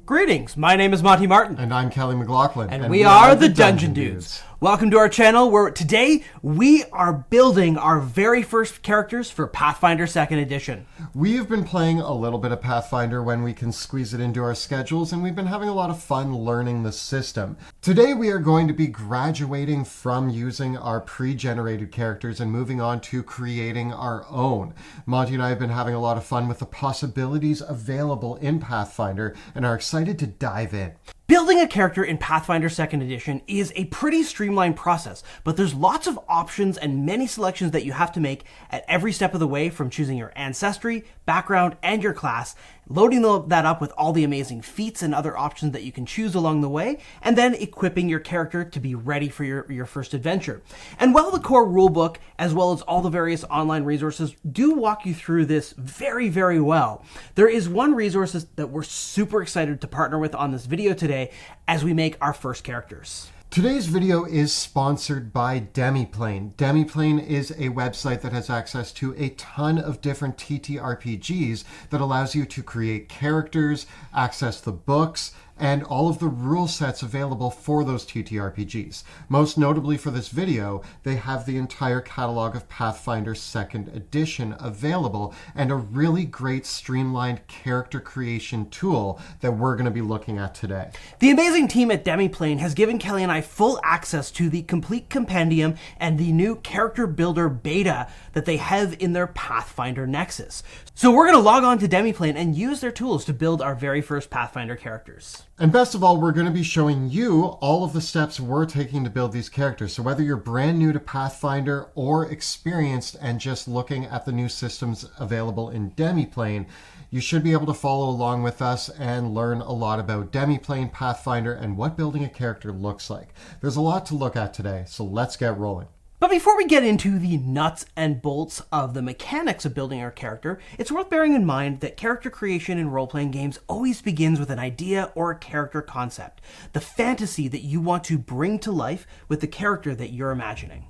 Greetings, my name is Monty Martin. And I'm Kelly McLaughlin. And we are the Dungeon Dudes. Welcome to our channel where today we are building our very first characters for Pathfinder 2nd Edition. We've been playing a little bit of Pathfinder when we can squeeze it into our schedules, and we've been having a lot of fun learning the system. Today we are going to be graduating from using our pre-generated characters and moving on to creating our own. Monty and I have been having a lot of fun with the possibilities available in Pathfinder and are excited to dive in. Building a character in Pathfinder 2nd Edition is a pretty streamlined process, but there's lots of options and many selections that you have to make at every step of the way, from choosing your ancestry, background, and your class, loading that up with all the amazing feats and other options that you can choose along the way, and then equipping your character to be ready for your first adventure. And while the core rulebook, as well as all the various online resources, do walk you through this very, very well, there is one resource that we're super excited to partner with on this video today as we make our first characters. Today's video is sponsored by Demiplane. Demiplane is a website that has access to a ton of different TTRPGs that allows you to create characters, access the books, and all of the rule sets available for those TTRPGs. Most notably for this video, they have the entire catalog of Pathfinder 2nd Edition available and a really great streamlined character creation tool that we're going to be looking at today. The amazing team at Demiplane has given Kelly and I full access to the complete compendium and the new character builder beta that they have in their Pathfinder Nexus. So we're going to log on to Demiplane and use their tools to build our very first Pathfinder characters. And best of all, we're going to be showing you all of the steps we're taking to build these characters. So whether you're brand new to Pathfinder or experienced and just looking at the new systems available in Demiplane, you should be able to follow along with us and learn a lot about Demiplane, Pathfinder, and what building a character looks like. There's a lot to look at today, so let's get rolling. But before we get into the nuts and bolts of the mechanics of building our character, it's worth bearing in mind that character creation in role-playing games always begins with an idea or a character concept, the fantasy that you want to bring to life with the character that you're imagining.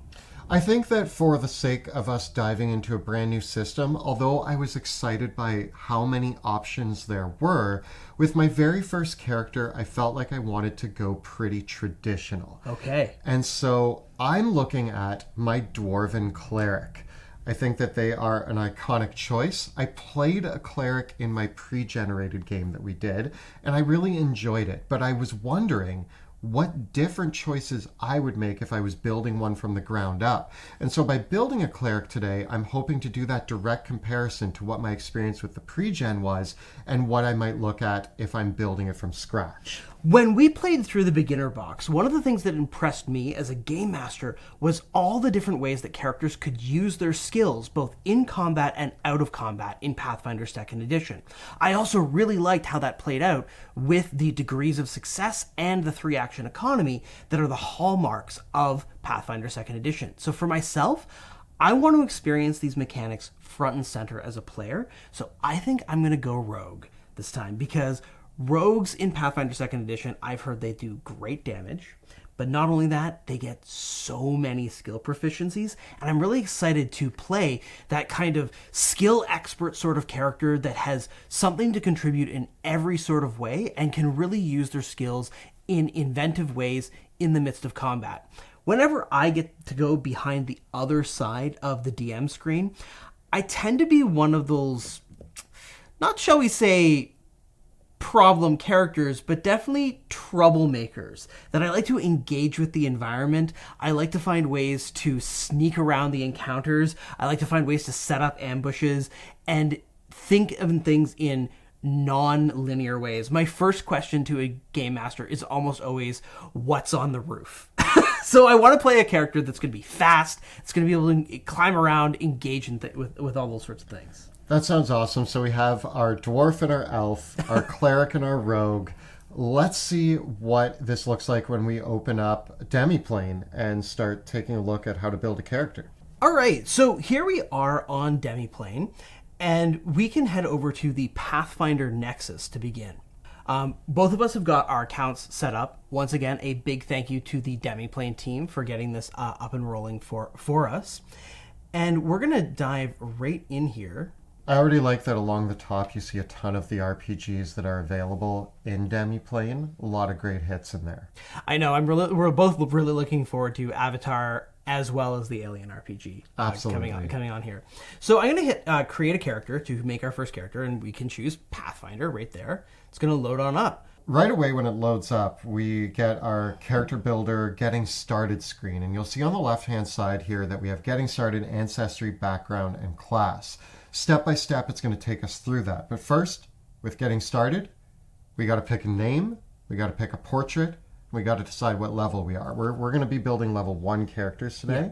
I think that for the sake of us diving into a brand new system, although I was excited by how many options there were, with my very first character, I felt like I wanted to go pretty traditional. Okay. And so I'm looking at my Dwarven Cleric. I think that they are an iconic choice. I played a cleric in my pre-generated game that we did, and I really enjoyed it. But I was wondering what different choices I would make if I was building one from the ground up. And so by building a cleric today, I'm hoping to do that direct comparison to what my experience with the pre-gen was and what I might look at if I'm building it from scratch. When we played through the beginner box, one of the things that impressed me as a game master was all the different ways that characters could use their skills, both in combat and out of combat, in Pathfinder 2nd Edition. I also really liked how that played out with the degrees of success and the 3-action economy that are the hallmarks of Pathfinder 2nd Edition. So for myself, I want to experience these mechanics front and center as a player, so I think I'm going to go rogue this time, because rogues in Pathfinder 2nd Edition, I've heard they do great damage, but not only that, they get so many skill proficiencies, and I'm really excited to play that kind of skill expert sort of character that has something to contribute in every sort of way and can really use their skills in inventive ways in the midst of combat. Whenever I get to go behind the other side of the DM screen, I tend to be one of those, not shall we say, problem characters, but definitely troublemakers, that I like to engage with the environment. I like to find ways to sneak around the encounters. I like to find ways to set up ambushes and think of things in non-linear ways. My first question to a game master is almost always, what's on the roof? So I want to play a character that's going to be fast, it's going to be able to climb around, engage with all those sorts of things. That sounds awesome. So we have our dwarf and our elf, our cleric and our rogue. Let's see what this looks like when we open up Demiplane and start taking a look at how to build a character. All right, so here we are on Demiplane, and we can head over to the Pathfinder Nexus to begin. Both of us have got our accounts set up. Once again, a big thank you to the Demiplane team for getting this up and rolling for us. And we're going to dive right in here I already like that along the top you see a ton of the RPGs that are available in Demiplane. A lot of great hits in there. I know. We're both really looking forward to Avatar as well as the Alien RPG Absolutely. coming on here. So I'm going to hit create a character to make our first character, and we can choose Pathfinder right there. It's going to load on up. Right away when it loads up, we get our character builder getting started screen. And you'll see on the left-hand side here that we have getting started, ancestry, background, and class. Step by step, it's going to take us through that. But first, with getting started, we got to pick a name, we got to pick a portrait, we got to decide what level we are. We're going to be building level 1 characters today.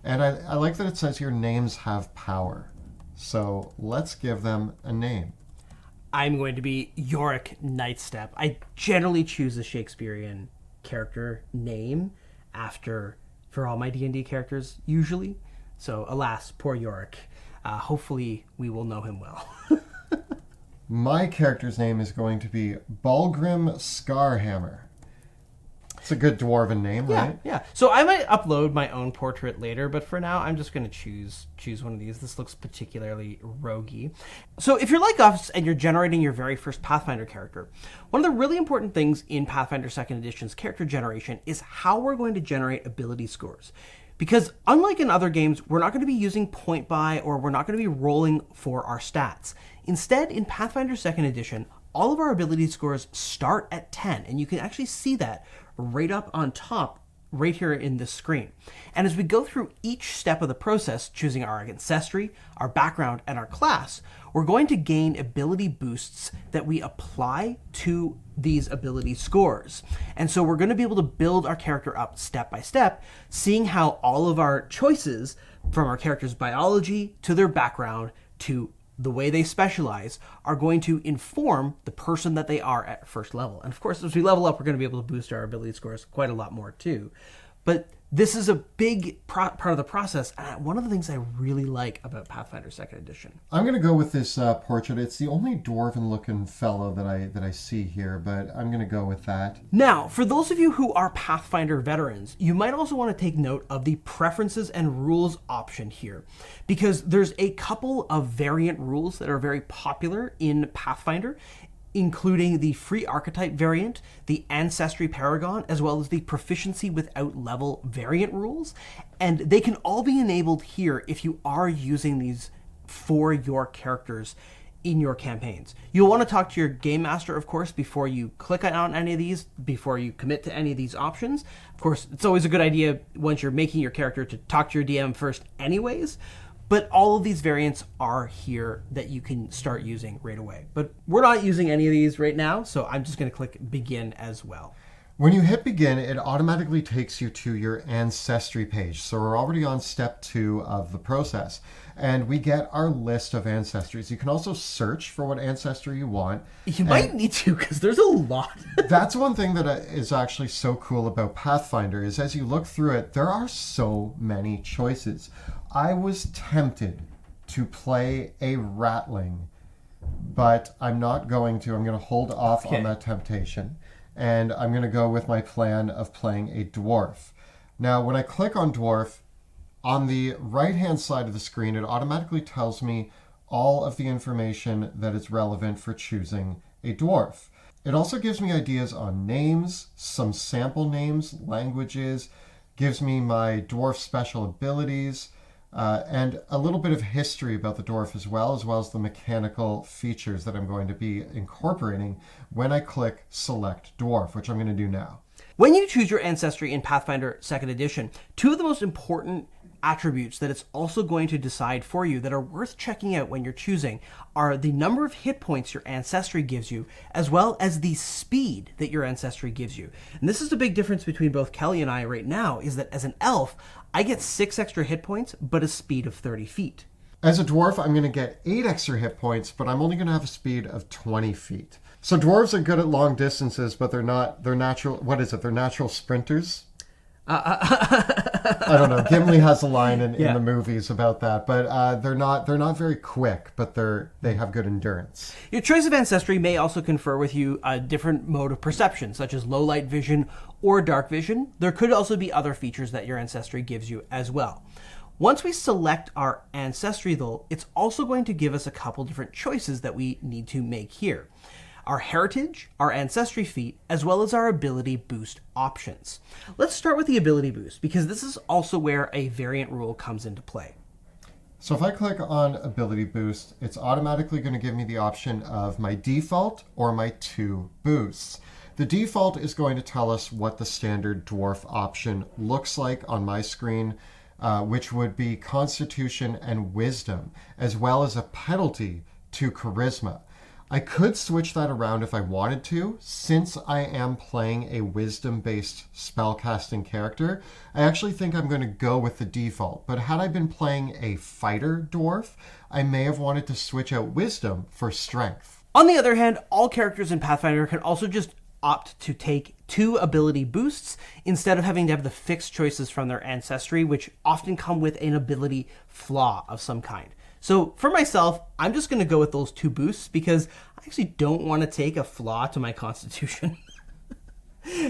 Yeah. And I like that it says your names have power. So let's give them a name. I'm going to be Yorick Nightstep. I generally choose a Shakespearean character name for all my D&D characters, usually. So, alas, poor Yorick. Hopefully, we will know him well. My character's name is going to be Balgrim Scarhammer. It's a good dwarven name, right? Yeah. So I might upload my own portrait later, but for now, I'm just going to choose one of these. This looks particularly roguey. So if you're like us and you're generating your very first Pathfinder character, one of the really important things in Pathfinder 2nd Edition's character generation is how we're going to generate ability scores. Because unlike in other games, we're not going to be using point buy or we're not going to be rolling for our stats. Instead, in Pathfinder 2nd Edition, all of our ability scores start at 10, and you can actually see that right up on top, right here in this screen. And as we go through each step of the process, choosing our ancestry, our background, and our class, we're going to gain ability boosts that we apply to these ability scores. And so we're going to be able to build our character up step by step, seeing how all of our choices, from our character's biology to their background to the way they specialize, are going to inform the person that they are at first level. And of course, as we level up, we're going to be able to boost our ability scores quite a lot more too. But this is a big part of the process, and one of the things I really like about Pathfinder 2nd Edition. I'm going to go with this portrait. It's the only dwarven-looking fellow that I see here, but I'm going to go with that. Now, for those of you who are Pathfinder veterans, you might also want to take note of the preferences and rules option here, because there's a couple of variant rules that are very popular in Pathfinder, including the free archetype variant, the ancestry paragon, as well as the proficiency without level variant rules. And they can all be enabled here if you are using these for your characters in your campaigns. You'll want to talk to your game master, of course, before you click on any of these, before you commit to any of these options. Of course, it's always a good idea once you're making your character to talk to your DM first anyways. But all of these variants are here that you can start using right away. But we're not using any of these right now, so I'm just going to click Begin as well. When you hit Begin, it automatically takes you to your Ancestry page. So we're already on step 2 of the process. And we get our list of ancestries. You can also search for what ancestry you want. You might need to, because there's a lot. That's one thing that is actually so cool about Pathfinder, is as you look through it, there are so many choices. I was tempted to play a ratling, but I'm not going to. I'm going to hold off on that temptation, and I'm going to go with my plan of playing a dwarf. Now, when I click on dwarf, on the right-hand side of the screen, it automatically tells me all of the information that is relevant for choosing a dwarf. It also gives me ideas on names, some sample names, languages, gives me my dwarf special abilities, and a little bit of history about the dwarf as well as the mechanical features that I'm going to be incorporating when I click Select Dwarf, which I'm going to do now. When you choose your ancestry in Pathfinder 2nd Edition, two of the most important attributes that it's also going to decide for you that are worth checking out when you're choosing are the number of hit points your ancestry gives you, as well as the speed that your ancestry gives you. And this is the big difference between both Kelly and I right now, is that as an elf, I get 6 extra hit points, but a speed of 30 feet. As a dwarf, I'm going to get 8 extra hit points, but I'm only going to have a speed of 20 feet. So dwarves are good at long distances, but they're natural sprinters? I don't know. Gimli has a line in the movies about that, but they're not very quick, but they have good endurance. Your choice of ancestry may also confer with you a different mode of perception, such as low light vision or dark vision. There could also be other features that your ancestry gives you as well. Once we select our Ancestry, though, it's also going to give us a couple different choices that we need to make here. Our Heritage, our Ancestry feat, as well as our Ability Boost options. Let's start with the Ability Boost, because this is also where a variant rule comes into play. So if I click on Ability Boost, it's automatically going to give me the option of my default or my 2 boosts. The default is going to tell us what the standard dwarf option looks like on my screen, which would be Constitution and Wisdom, as well as a penalty to Charisma. I could switch that around if I wanted to. Since I am playing a wisdom-based spellcasting character, I actually think I'm going to go with the default. But had I been playing a fighter dwarf, I may have wanted to switch out wisdom for strength. On the other hand, all characters in Pathfinder can also just opt to take 2 ability boosts instead of having to have the fixed choices from their Ancestry, which often come with an ability flaw of some kind. So for myself, I'm just going to go with those 2 boosts because I actually don't want to take a flaw to my Constitution.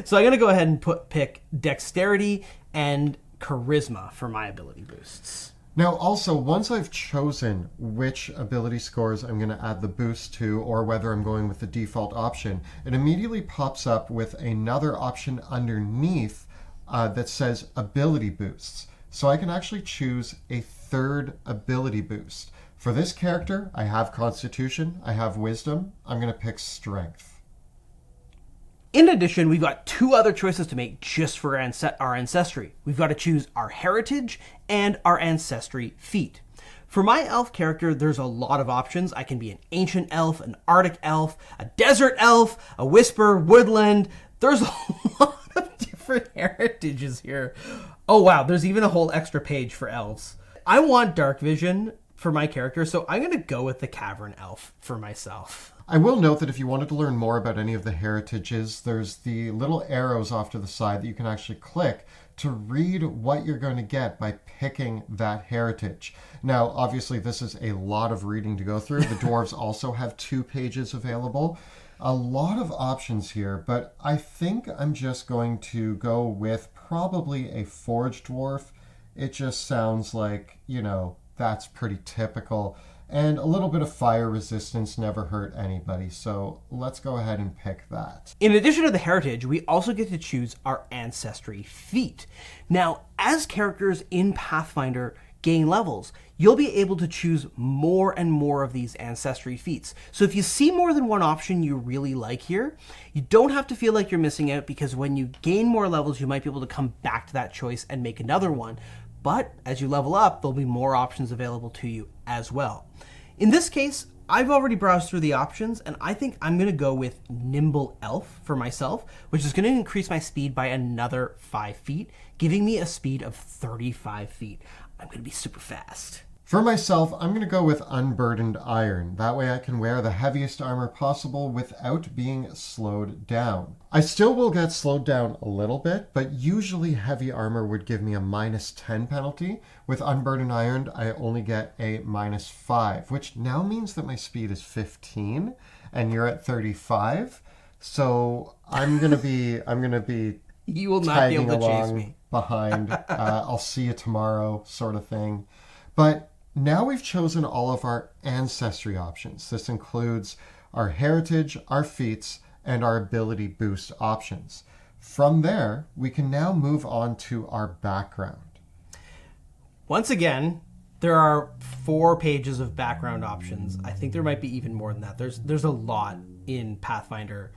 So I'm going to go ahead and pick Dexterity and Charisma for my ability boosts. Now also, once I've chosen which ability scores I'm going to add the boost to, or whether I'm going with the default option, it immediately pops up with another option underneath that says Ability Boosts. So I can actually choose a 3rd ability boost. For this character, I have Constitution, I have Wisdom, I'm going to pick Strength. In addition, we've got 2 other choices to make just for our Ancestry. We've got to choose our Heritage and our Ancestry feat. For my elf character, there's a lot of options. I can be an Ancient Elf, an Arctic Elf, a Desert Elf, a Whisper, Woodland. There's a lot of different heritages here. Oh wow, there's even a whole extra page for elves. I want Dark Vision for my character, so I'm going to go with the Cavern Elf for myself. I will note that if you wanted to learn more about any of the heritages, there's the little arrows off to the side that you can actually click to read what you're going to get by picking that heritage. Now, obviously, this is a lot of reading to go through. The dwarves also have 2 pages available. A lot of options here, but I think I'm just going to go with probably a Forged Dwarf. It just sounds like, that's pretty typical. And a little bit of fire resistance never hurt anybody, so let's go ahead and pick that. In addition to the Heritage, we also get to choose our Ancestry feat. Now, as characters in Pathfinder gain levels, you'll be able to choose more and more of these Ancestry feats. So if you see more than one option you really like here, you don't have to feel like you're missing out, because when you gain more levels, you might be able to come back to that choice and make another one. But as you level up, there'll be more options available to you as well. In this case, I've already browsed through the options, and I think I'm going to go with Nimble Elf for myself, which is going to increase my speed by another 5 feet, giving me a speed of 35 feet. I'm going to be super fast. For myself, I'm going to go with Unburdened Iron. That way I can wear the heaviest armor possible without being slowed down. I still will get slowed down a little bit, but usually heavy armor would give me a -10 penalty. With Unburdened Iron, I only get a -5, which now means that my speed is 15 and you're at 35. So I'm going to be You will not be able to chase me behind. I'll see you tomorrow sort of thing. But now we've chosen all of our Ancestry options. This includes our Heritage, our feats, and our ability boost options. From there, we can now move on to our background. Once again, there are 4 pages of background options. I think there might be even more than that. There's a lot in Pathfinder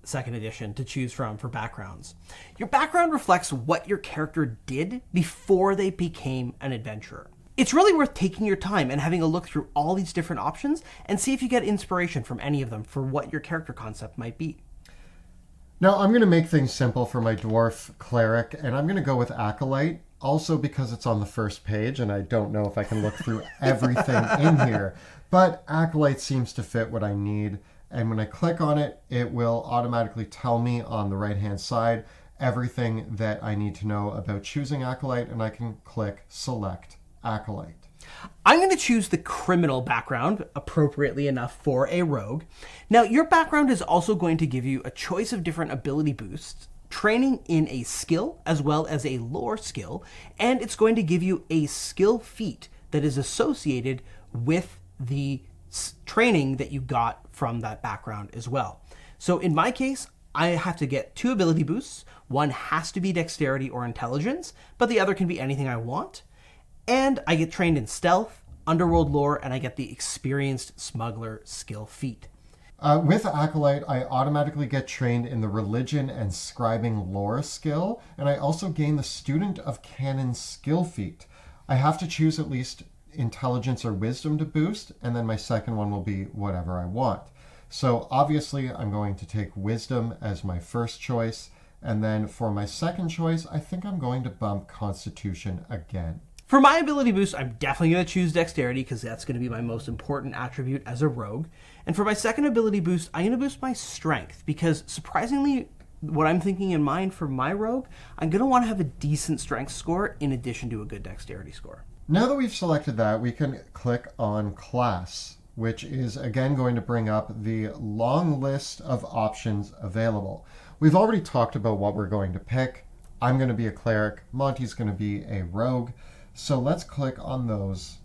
2nd edition to choose from for backgrounds. Your background reflects what your character did before they became an adventurer. It's really worth taking your time and having a look through all these different options and see if you get inspiration from any of them for what your character concept might be. Now, I'm going to make things simple for my dwarf cleric, and I'm going to go with Acolyte, also because it's on the first page, and I don't know if I can look through everything in here. But Acolyte seems to fit what I need, and when I click on it, it will automatically tell me on the right-hand side everything that I need to know about choosing Acolyte, and I can click Select Acolyte. I'm going to choose the criminal background, appropriately enough for a rogue. Now, your background is also going to give you a choice of different ability boosts training in a skill as well as a lore skill, and it's going to give you a skill feat that is associated with the training that you got from that background as well. So in my case, I have to get 2 ability boosts. One has to be dexterity or intelligence, but the other can be anything I want. And I get trained in stealth, underworld lore, and I get the experienced smuggler skill feat. With Acolyte, I automatically get trained in the religion and scribing lore skill, and I also gain the student of canon skill feat. I have to choose at least intelligence or wisdom to boost, and then my second one will be whatever I want. So obviously I'm going to take wisdom as my first choice, and then for my second choice, I think I'm going to bump constitution again. For my ability boost, I'm definitely going to choose dexterity because that's going to be my most important attribute as a rogue. And for my second ability boost, I'm going to boost my strength because surprisingly, what I'm thinking in mind for my rogue, I'm going to want to have a decent strength score in addition to a good dexterity score. Now that we've selected that, we can click on class, which is again going to bring up the long list of options available. We've already talked about what we're going to pick. I'm going to be a cleric, Monty's going to be a rogue. So let's click on those.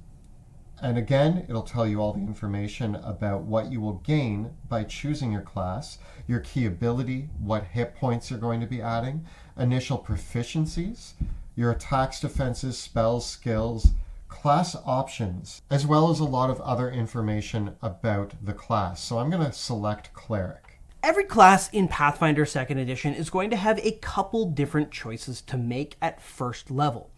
And again, it'll tell you all the information about what you will gain by choosing your class, your key ability, what hit points you're going to be adding, initial proficiencies, your attacks, defenses, spells, skills, class options, as well as a lot of other information about the class. So I'm going to select cleric. Every class in Pathfinder 2nd Edition is going to have a couple different choices to make at first level.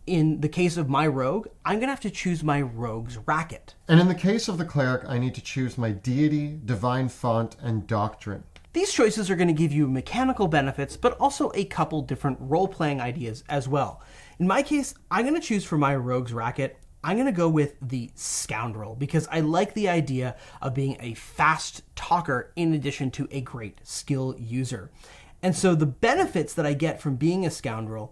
In the case of my rogue, I'm going to have to choose my rogue's racket. And in the case of the cleric, I need to choose my deity, divine font, and doctrine. These choices are going to give you mechanical benefits, but also a couple different role-playing ideas as well. In my case, I'm going to choose for my rogue's racket, I'm going to go with the scoundrel because I like the idea of being a fast talker in addition to a great skill user. And so the benefits that I get from being a scoundrel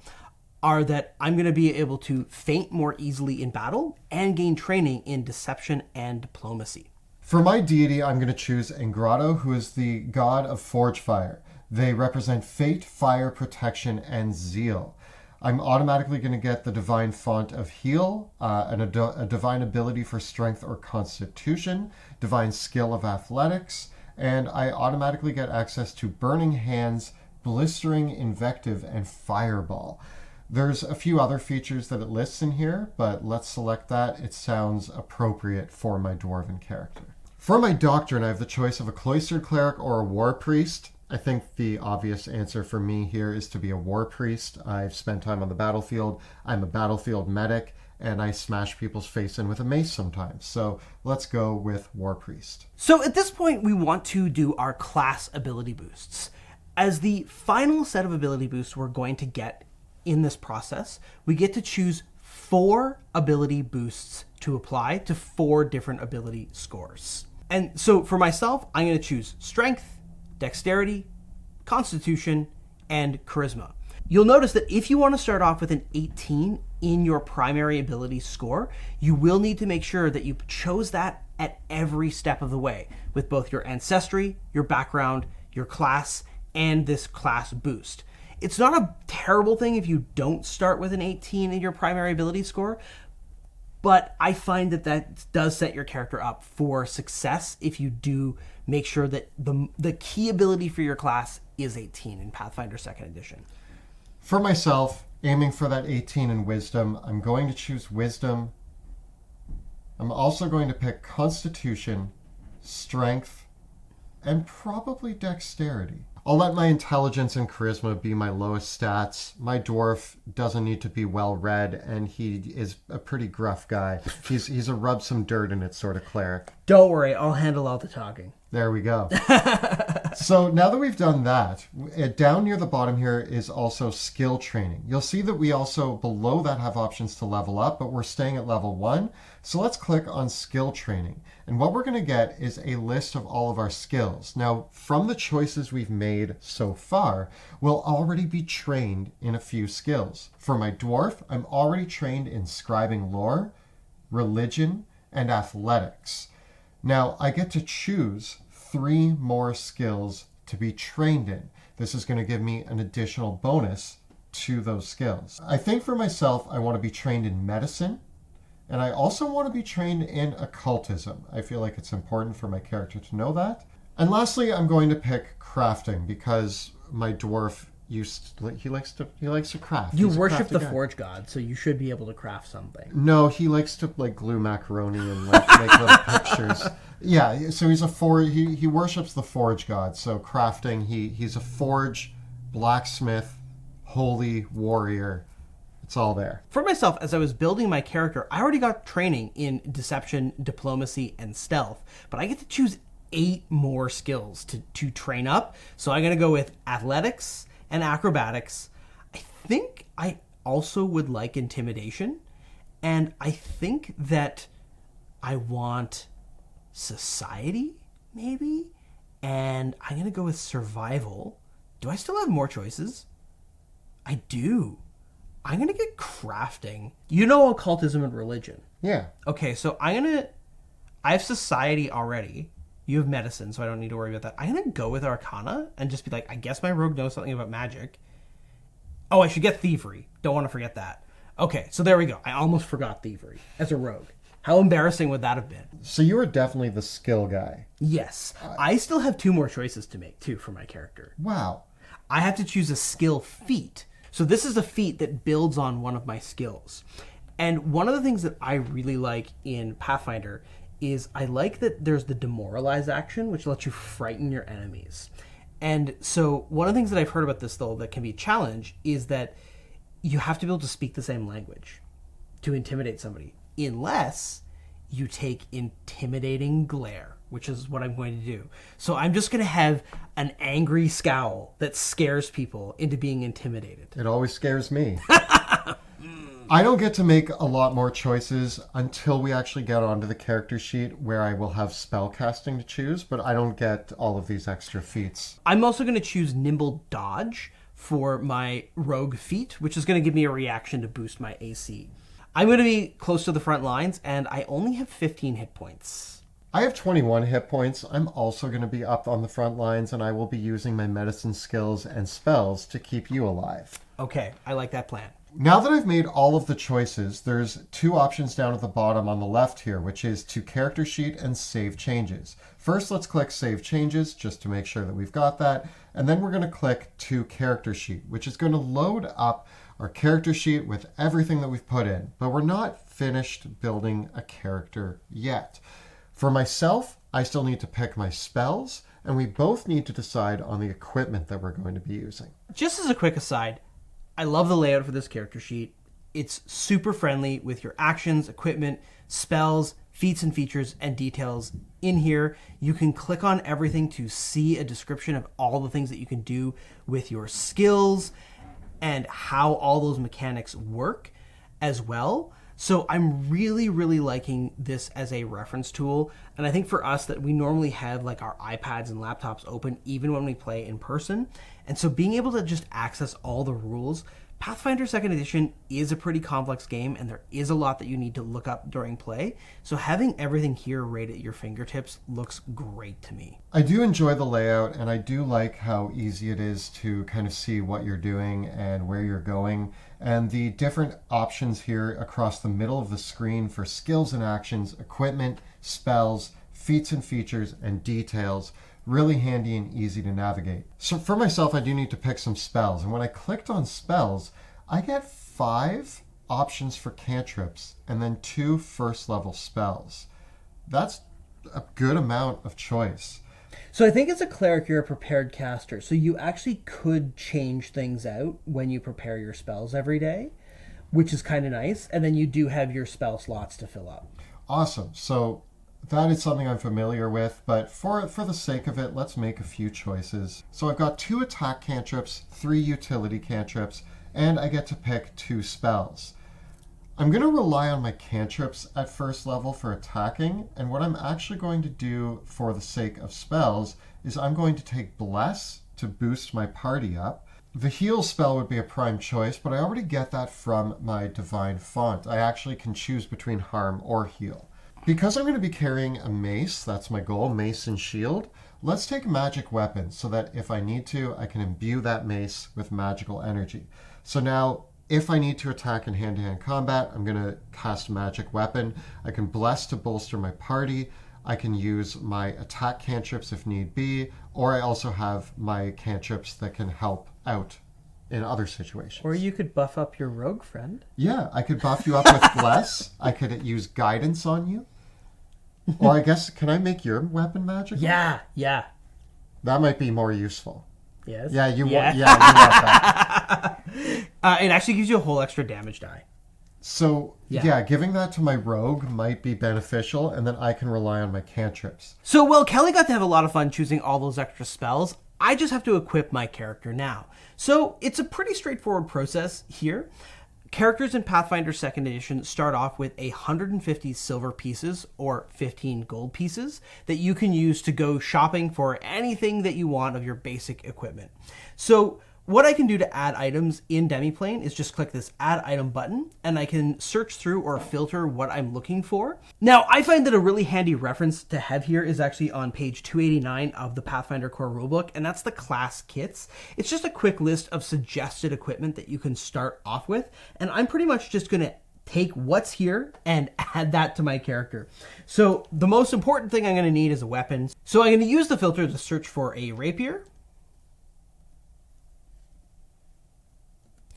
are that I'm going to be able to feint more easily in battle and gain training in deception and diplomacy. For my deity, I'm going to choose Ingrado, who is the god of forge fire. They represent fate, fire, protection, and zeal. I'm automatically going to get the divine font of heal, and a divine ability for strength or constitution, divine skill of athletics, and I automatically get access to burning hands, blistering invective, and fireball. There's a few other features that it lists in here, but let's select that. It sounds appropriate for my dwarven character. For my doctrine, I have the choice of a cloistered cleric or a war priest. I think the obvious answer for me here is to be a war priest. I've spent time on the battlefield. I'm a battlefield medic, and I smash people's face in with a mace sometimes. So let's go with war priest. So at this point, we want to do our class ability boosts. As the final set of ability boosts we're going to get in this process, we get to choose 4 ability boosts to apply to 4 different ability scores. And so for myself, I'm going to choose strength, dexterity, constitution, and charisma. You'll notice that if you want to start off with an 18 in your primary ability score, you will need to make sure that you chose that at every step of the way with both your ancestry, your background, your class, and this class boost. It's not a terrible thing if you don't start with an 18 in your primary ability score, but I find that that does set your character up for success if you do make sure that the key ability for your class is 18 in Pathfinder 2nd Edition. For myself, aiming for that 18 in wisdom, I'm going to choose wisdom. I'm also going to pick constitution, strength, and probably dexterity. I'll let my intelligence and charisma be my lowest stats. My dwarf doesn't need to be well read, and he is a pretty gruff guy. He's a rub some dirt in it sort of cleric. Don't worry, I'll handle all the talking. There we go. So now that we've done that, down near the bottom here is also skill training. You'll see that we also below that have options to level up, but we're staying at level 1. So let's click on skill training. And what we're going to get is a list of all of our skills. Now, from the choices we've made so far, we'll already be trained in a few skills. For my dwarf, I'm already trained in scribing lore, religion, and athletics. Now, I get to choose 3 more skills to be trained in. This is going to give me an additional bonus to those skills. I think for myself, I want to be trained in medicine, and I also want to be trained in occultism. I feel like it's important for my character to know that. And lastly, I'm going to pick crafting because my dwarf he likes to craft. You worship the forge god, so you should be able to craft something. No, he likes to like glue macaroni and like make little pictures. Yeah, so he's a he worships the forge god. So crafting, he's a forge, blacksmith, holy warrior. It's all there. For myself, as I was building my character, I already got training in deception, diplomacy, and stealth, but I get to choose 8 more skills to train up. So I'm going to go with athletics and acrobatics. I think I also would like intimidation, and I think that I want society, maybe, and I'm going to go with survival. Do I still have more choices? I do. I'm going to get crafting. You know occultism and religion. Yeah. Okay, so I have society already. You have medicine, so I don't need to worry about that. I'm going to go with Arcana and just be like, I guess my rogue knows something about magic. Oh, I should get Thievery. Don't want to forget that. Okay, so there we go. I almost forgot Thievery as a rogue. How embarrassing would that have been? So you were definitely the skill guy. Yes. I still have 2 more choices to make, too, for my character. Wow. I have to choose a skill feat. So this is a feat that builds on one of my skills. And one of the things that I really like in Pathfinder is I like that there's the demoralize action, which lets you frighten your enemies. And so one of the things that I've heard about this, though, that can be a challenge is that you have to be able to speak the same language to intimidate somebody, unless you take intimidating glare, which is what I'm going to do. So I'm just going to have an angry scowl that scares people into being intimidated. It always scares me. I don't get to make a lot more choices until we actually get onto the character sheet where I will have spell casting to choose, but I don't get all of these extra feats. I'm also going to choose Nimble Dodge for my rogue feat, which is going to give me a reaction to boost my AC. I'm going to be close to the front lines, and I only have 15 hit points. I have 21 hit points. I'm also going to be up on the front lines, and I will be using my medicine skills and spells to keep you alive. Okay, I like that plan. Now that I've made all of the choices, there's 2 options down at the bottom on the left here, which is to character sheet and save changes. First, let's click save changes just to make sure that we've got that. And then we're going to click to character sheet, which is going to load up our character sheet with everything that we've put in. But we're not finished building a character yet. For myself, I still need to pick my spells, and we both need to decide on the equipment that we're going to be using. Just as a quick aside, I love the layout for this character sheet. It's super friendly with your actions, equipment, spells, feats and features, and details in here. You can click on everything to see a description of all the things that you can do with your skills and how all those mechanics work as well. So I'm really, really liking this as a reference tool. And I think for us that we normally have like our iPads and laptops open even when we play in person. And so being able to just access all the rules, Pathfinder 2nd Edition is a pretty complex game, and there is a lot that you need to look up during play. So having everything here right at your fingertips looks great to me. I do enjoy the layout, and I do like how easy it is to kind of see what you're doing and where you're going. And the different options here across the middle of the screen for skills and actions, equipment, spells, feats and features, and details. Really handy and easy to navigate. So for myself, I do need to pick some spells. And when I clicked on spells, I get 5 options for cantrips and then 2 first level spells. That's a good amount of choice. So I think as a cleric, you're a prepared caster. So you actually could change things out when you prepare your spells every day, which is kind of nice. And then you do have your spell slots to fill up. Awesome. So that is something I'm familiar with, but for the sake of it, let's make a few choices. So I've got 2 attack cantrips, 3 utility cantrips, and I get to pick 2 spells. I'm going to rely on my cantrips at first level for attacking, and what I'm actually going to do for the sake of spells is I'm going to take Bless to boost my party up. The heal spell would be a prime choice, but I already get that from my Divine Font. I actually can choose between harm or heal. Because I'm going to be carrying a mace, that's my goal, mace and shield, Let's take magic weapons so that if I need to, I can imbue that mace with magical energy. So now, if I need to attack in hand-to-hand combat, I'm going to cast magic weapon. I can bless to bolster my party. I can use my attack cantrips if need be, or I also have my cantrips that can help out in other situations. Or you could buff up your rogue friend. Yeah, I could buff you up with bless. I could use guidance on you. Or I guess, can I make your weapon magical? Yeah. That might be more useful. Yes. Yeah, you want that. It actually gives you a whole extra damage die. So, yeah, giving that to my rogue might be beneficial, and then I can rely on my cantrips. So, well, Kelly got to have a lot of fun choosing all those extra spells. I just have to equip my character now. So, it's a pretty straightforward process here. Characters in Pathfinder 2nd Edition start off with 150 silver pieces or 15 gold pieces that you can use to go shopping for anything that you want of your basic equipment. So what I can do to add items in Demiplane is just click this Add Item button, and I can search through or filter what I'm looking for. Now, I find that a really handy reference to have here is actually on page 289 of the Pathfinder Core Rulebook, and that's the class kits. It's just a quick list of suggested equipment that you can start off with, and I'm pretty much just going to take what's here and add that to my character. So the most important thing I'm going to need is a weapon. So I'm going to use the filter to search for a rapier.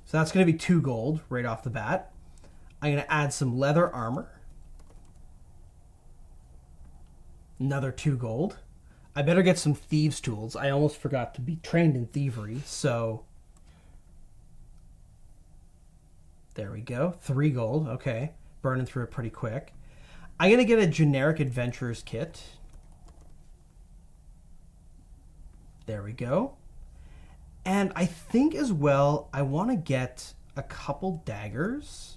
So that's going to be 2 gold right off the bat. I'm going to add some leather armor. Another 2 gold. I better get some thieves' tools. I almost forgot to be trained in thievery, so there we go. 3 gold. Okay. Burning through it pretty quick. I'm going to get a generic adventurer's kit. There we go. And I think as well, I want to get a couple daggers.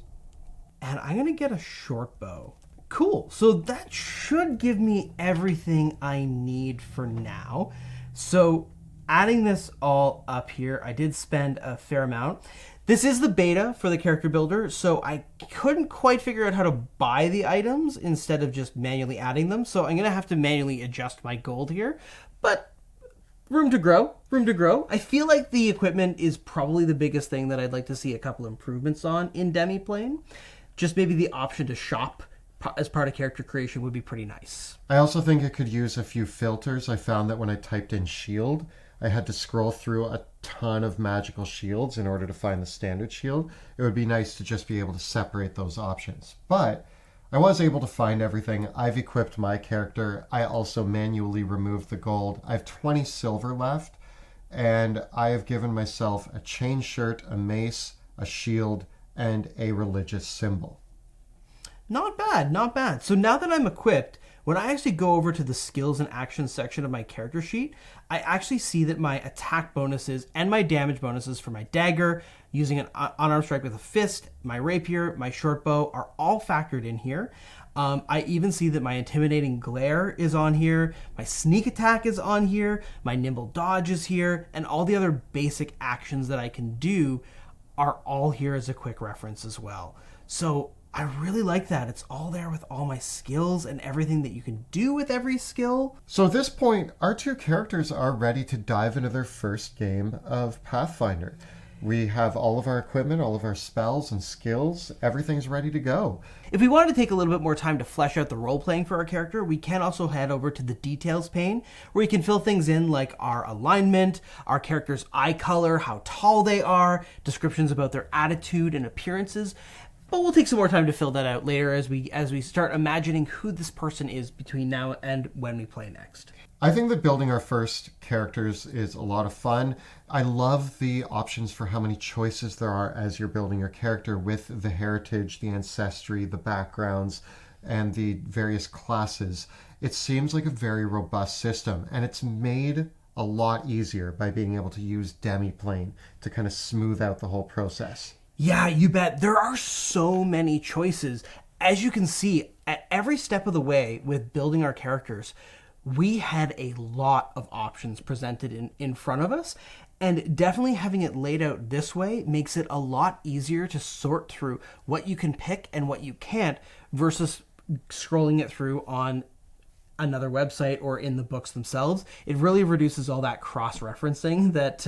And I'm going to get a short bow. Cool. So that should give me everything I need for now. So adding this all up here, I did spend a fair amount. This is the beta for the character builder, so I couldn't quite figure out how to buy the items instead of just manually adding them. So I'm going to have to manually adjust my gold here. But room to grow. I feel like the equipment is probably the biggest thing that I'd like to see a couple improvements on in Demiplane. Just maybe the option to shop as part of character creation would be pretty nice. I also think it could use a few filters. I found that when I typed in shield, I had to scroll through a ton of magical shields in order to find the standard shield. It would be nice to just be able to separate those options. But I was able to find everything. I've equipped my character. I also manually removed the gold. I have 20 silver left, and I have given myself a chain shirt, a mace, a shield, and a religious symbol. Not bad, not bad. So now that I'm equipped, when I actually go over to the skills and actions section of my character sheet, I actually see that my attack bonuses and my damage bonuses for my dagger, using an unarmed strike with a fist, my rapier, my short bow are all factored in here. I even see that my intimidating glare is on here, my sneak attack is on here, my nimble dodge is here, and all the other basic actions that I can do are all here as a quick reference as well. So I really like that. It's all there with all my skills and everything that you can do with every skill. So at this point, our 2 characters are ready to dive into their first game of Pathfinder. We have all of our equipment, all of our spells and skills. Everything's ready to go. If we wanted to take a little bit more time to flesh out the role-playing for our character, we can also head over to the details pane, where you can fill things in like our alignment, our character's eye color, how tall they are, descriptions about their attitude and appearances. But we'll take some more time to fill that out later as we start imagining who this person is between now and when we play next. I think that building our first characters is a lot of fun. I love the options for how many choices there are as you're building your character with the heritage, the ancestry, the backgrounds, and the various classes. It seems like a very robust system, and it's made a lot easier by being able to use Demiplane to kind of smooth out the whole process. Yeah, you bet. There are so many choices. As you can see, at every step of the way with building our characters, we had a lot of options presented in front of us, and definitely having it laid out this way makes it a lot easier to sort through what you can pick and what you can't versus scrolling it through on another website or in the books themselves, it really reduces all that cross-referencing that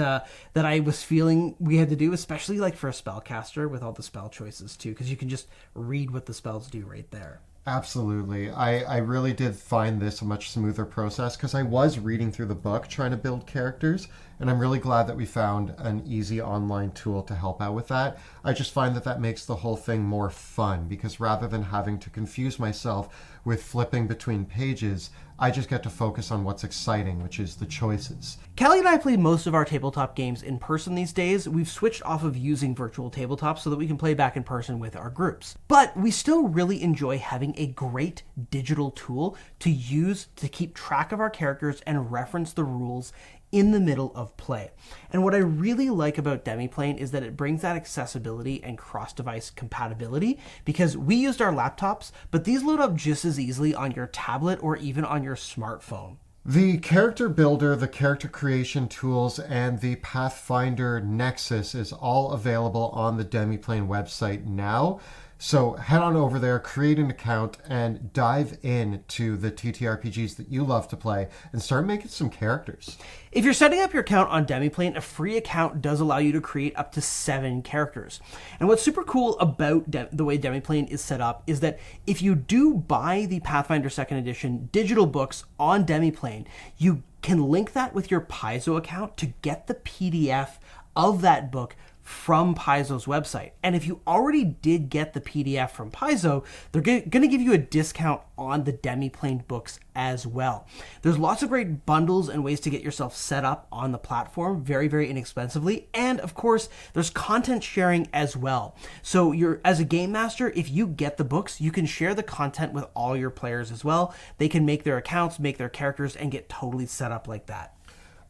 I was feeling we had to do, especially like for a spellcaster with all the spell choices too, because you can just read what the spells do right there. Absolutely. I really did find this a much smoother process because I was reading through the book trying to build characters, and I'm really glad that we found an easy online tool to help out with that. I just find that makes the whole thing more fun because rather than having to confuse myself with flipping between pages, I just get to focus on what's exciting, which is the choices. Kelly and I play most of our tabletop games in person these days. We've switched off of using virtual tabletops so that we can play back in person with our groups. But we still really enjoy having a great digital tool to use to keep track of our characters and reference the rules in the middle of play. And what I really like about Demiplane is that it brings that accessibility and cross-device compatibility, because we used our laptops, but these load up just as easily on your tablet or even on your smartphone. The character builder, the character creation tools, and the Pathfinder Nexus is all available on the Demiplane website now. So head on over there, create an account, and dive into the TTRPGs that you love to play and start making some characters. If you're setting up your account on Demiplane, a free account does allow you to create up to 7 characters. And what's super cool about the way Demiplane is set up is that if you do buy the Pathfinder 2nd Edition digital books on Demiplane, you can link that with your Paizo account to get the PDF of that book from Paizo's website. And if you already did get the PDF from Paizo, they're going to give you a discount on the Demiplane books as well. There's lots of great bundles and ways to get yourself set up on the platform very, very inexpensively. And of course, there's content sharing as well. So as a game master, if you get the books, you can share the content with all your players as well. They can make their accounts, make their characters, and get totally set up like that.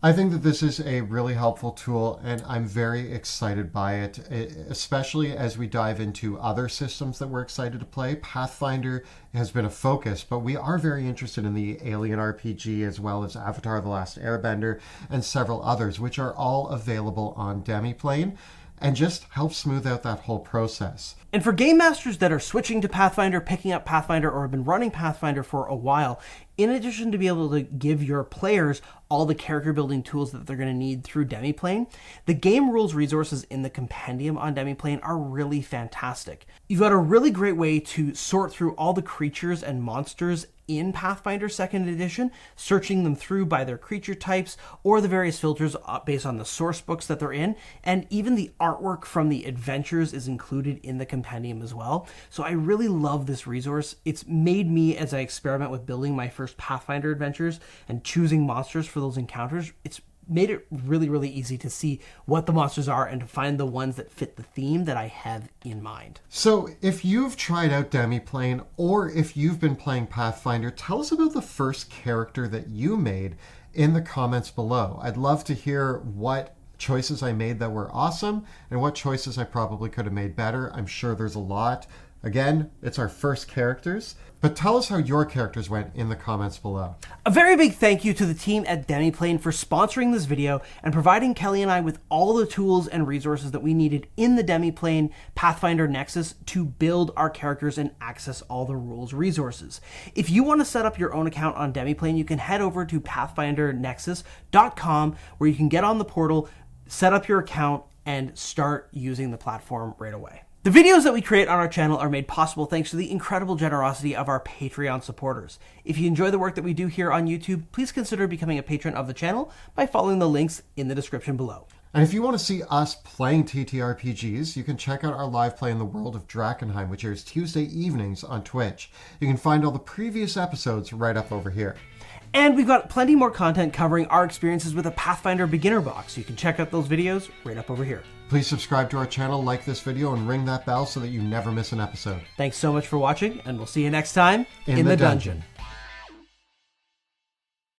I think that this is a really helpful tool, and I'm very excited by it, especially as we dive into other systems that we're excited to play. Pathfinder has been a focus, but we are very interested in the Alien RPG as well as Avatar: The Last Airbender and several others, which are all available on Demiplane, and just help smooth out that whole process. And for game masters that are switching to Pathfinder, picking up Pathfinder, or have been running Pathfinder for a while, in addition to be able to give your players all the character building tools that they're going to need through Demiplane, the game rules resources in the compendium on Demiplane are really fantastic. You've got a really great way to sort through all the creatures and monsters in Pathfinder 2nd Edition, searching them through by their creature types or the various filters based on the source books that they're in, and even the artwork from the adventures is included in the compendium as well. So I really love this resource. It's made me, as I experiment with building my first Pathfinder adventures and choosing monsters for those encounters, it's made it really, really easy to see what the monsters are and to find the ones that fit the theme that I have in mind. So if you've tried out Demiplane, or if you've been playing Pathfinder, tell us about the first character that you made in the comments below. I'd love to hear what choices I made that were awesome and what choices I probably could have made better. I'm sure there's a lot. Again, it's our first characters, but tell us how your characters went in the comments below. A very big thank you to the team at Demiplane for sponsoring this video and providing Kelly and I with all the tools and resources that we needed in the Demiplane Pathfinder Nexus to build our characters and access all the rules resources. If you want to set up your own account on Demiplane, you can head over to pathfindernexus.com, where you can get on the portal, set up your account, and start using the platform right away. The videos that we create on our channel are made possible thanks to the incredible generosity of our Patreon supporters. If you enjoy the work that we do here on YouTube, please consider becoming a patron of the channel by following the links in the description below. And if you want to see us playing TTRPGs, you can check out our live play in the world of Drakkenheim, which airs Tuesday evenings on Twitch. You can find all the previous episodes right up over here. And we've got plenty more content covering our experiences with a Pathfinder beginner box. You can check out those videos right up over here. Please subscribe to our channel, like this video, and ring that bell so that you never miss an episode. Thanks so much for watching, and we'll see you next time in the dungeon.